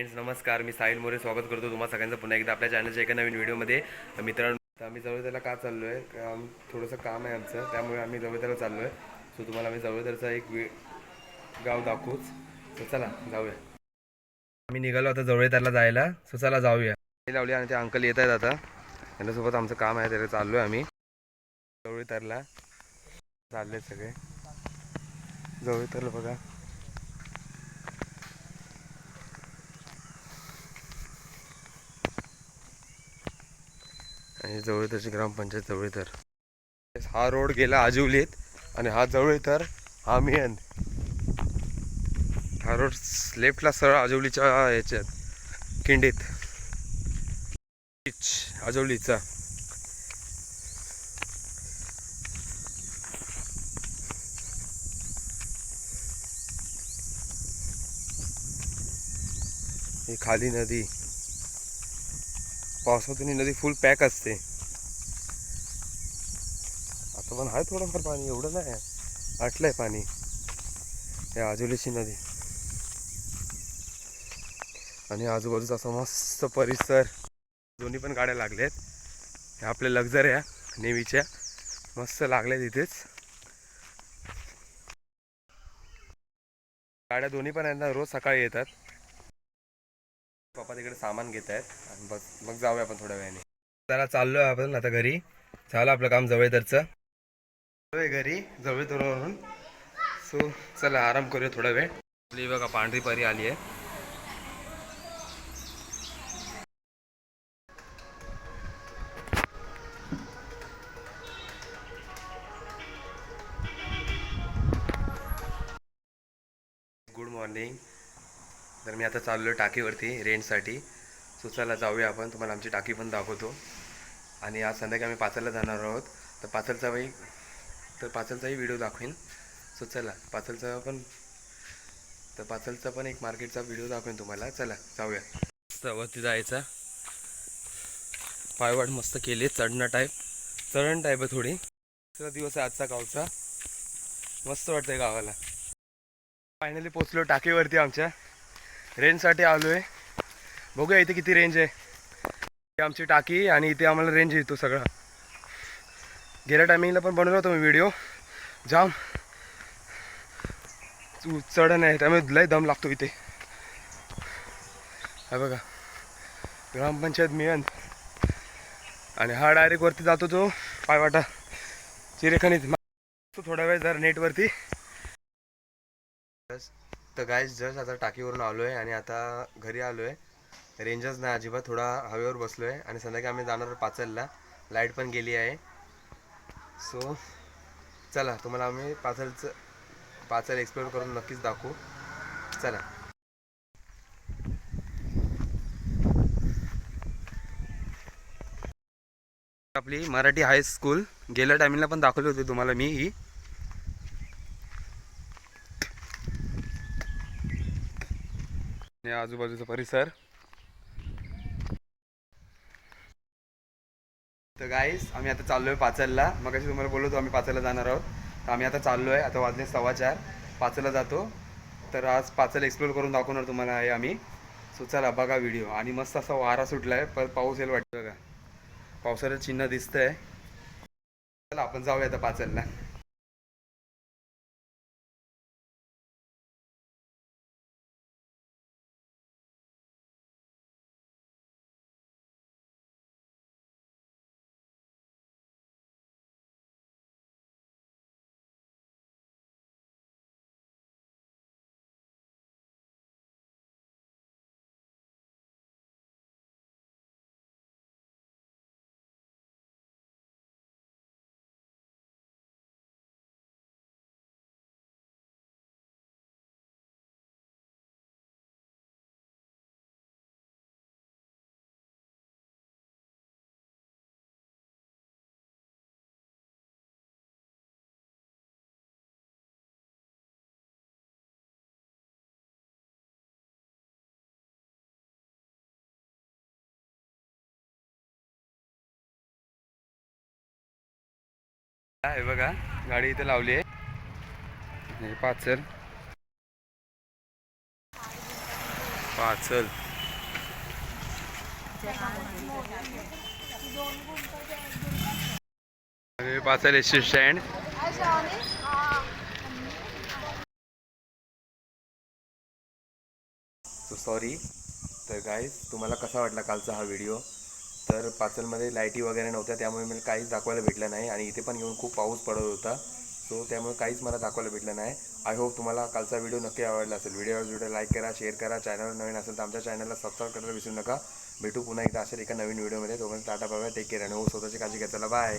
Friends नमस्कार, मी साहिल मोरे स्वागत करतो तुम्हा सगळ्यांचं पुन्हा एकदा आपल्या चॅनलच्या एका नवीन व्हिडिओमध्ये. मित्रांनो, आम्ही जवळदरला का चाललो आहे, थोडंसं काम आहे आमचं, त्यामुळे आम्ही जवळदरला चाललो आहे. सो तुम्हाला आम्ही जवळदरचा एक गाव दाखवूच. सो चला जाऊया. आम्ही निघालो आता जवळदरला जायला. सो चला जाऊया. लावली आणि ते अंकल येत आहेत आता. त्यांच्यासोबत आमचं काम आहे, त्याला चाललो आहे आम्ही जवळदरला. चालले सगळे जवळदरला बघा. आणि जवळदरची ग्रामपंचायत जवळदर. हा रोड गेला आजिवलीत आणि हा जवळदर हा मेन. हा रोड लेफ्टला सरळ आजिवलीच्या याच्यात खिंडीत आजिवलीचा. ही खाली नदी, पावसातून ही नदी फुल पॅक असते. आता पण आहे थोडंफार पाणी, एवढं नाही आटलंय पाणी. या आजिवलीची नदी आणि आजूबाजूचा असा मस्त परिसर. दोन्ही पण गाड्या लागल्यात. हे आपल्या लक्झरी नेहमीच्या मस्त लागल्या तिथेच. गाड्या दोन्ही पण आहेत ना, रोज सकाळी येतात. पप्पा तिकडे सामान घेत आहेत आणि मग जाऊया आपण थोड्या वेळाने. त्याला चाललोय आपण आता घरी. झालं आपलं काम जवळदरचं. घरी जवळदरवरून. सो चला आराम करूया थोडा वेळ. आपली बघा पांढरी परी आली आहे. Good morning. तर मी आता चाललो आहे टाकीवरती रेंटसाठी. सो चला जाऊया आपण, तुम्हाला आमची टाकी पण दाखवतो. आणि आज संध्याकाळी आम्ही पाचलला जाणार आहोत. तर पाचलचाही व्हिडिओ दाखवेन. सो चला पाचलचा पण एक मार्केटचा व्हिडिओ दाखवेन तुम्हाला. चला जाऊया. मस्त वरती जायचा. पायवाट मस्त केली, चढण टाईप आहे थोडी. दुसरा दिवस आहे आजचा गावचा. मस्त वाटतंय गावाला. फायनली पोचलो टाकीवरती. आमच्या रेंजसाठी आलो आहे. बघूया इथे किती रेंज आहे. आमची टाकी आणि इथे आम्हाला रेंज येतो सगळा. गेल्या टायमिंगला पण बनवला होता मी व्हिडिओ. जाम चढण आहे, त्यामुळे लय दम लागतो इथे. हा बघा ग्रामपंचायत मिळन आणि हा डायरेक्ट वरती जातो तो पायवाटा चिरेखणीत. थोडा वेळ जर नेटवरती. तर गाईज जस्ट आता टाकीवरून आलो आहे आणि आता घरी आलो आहे. रेंजच नाही अजिबात. थोडा हवेवर बसलो आहे आणि संध्याकाळी आम्ही जाणार पाचलला. लाईट पण गेली आहे. सो चला तुम्हाला आम्ही पाचल एक्सप्लोर करून नक्कीच दाखवू. चला. आपली मराठी हायस्कूल गेल्या टायमिंगला पण दाखवली होती तुम्हाला मी ही. आजूबाजूचा परिसर. तर गाईस आम्ही आता चाललोय पाचलला. मग अशी तुम्हाला बोललो होतो आम्ही पाचलला जाणार आहोत. तर आम्ही आता चाललोय. आता वाजले 4:15. पाचलला जातो. तर आज पाचल एक्सप्लोर करून दाखवणार तुम्हाला आहे आम्ही. सो चला बघा व्हिडिओ. आणि मस्त असा वारा सुटलाय, पण पाऊस येईल वाटतं बघा. पावसाचं चिन्ह दिसतंय. चला आपण जाऊया आता पाचलला. हे बघा गाडी इथे लावली आहे. पाचल. पाचल एस स्टँड. So sorry. तर गाईज तुम्हाला कसा वाटला कालचा हा व्हिडिओ. तर पाचलमध्ये लाईटी वगैरे नव्हत्या त्यामुळे मला काहीच दाखवायला भेटलं नाही आणि इथे पण येऊन खूप पाऊस पडत होता. सो त्यामुळे काहीच मला दाखवायला भेटलं नाही. आय होप तुम्हाला कालचा व्हिडिओ नक्की आवडला असेल. व्हिडिओ लाईक करा, शेअर करा. चॅनल नवीन असेल तर आमच्या चॅनलला सबस्क्राईब करायला विसरू नका. भेटू पुन्हा एकदा असेल एका नवीन व्हिडिओमध्ये. तोपर्यंत टाटा बाय, टेक केअर आणि हो स्वतःची काळजी घ्या. चला बाय.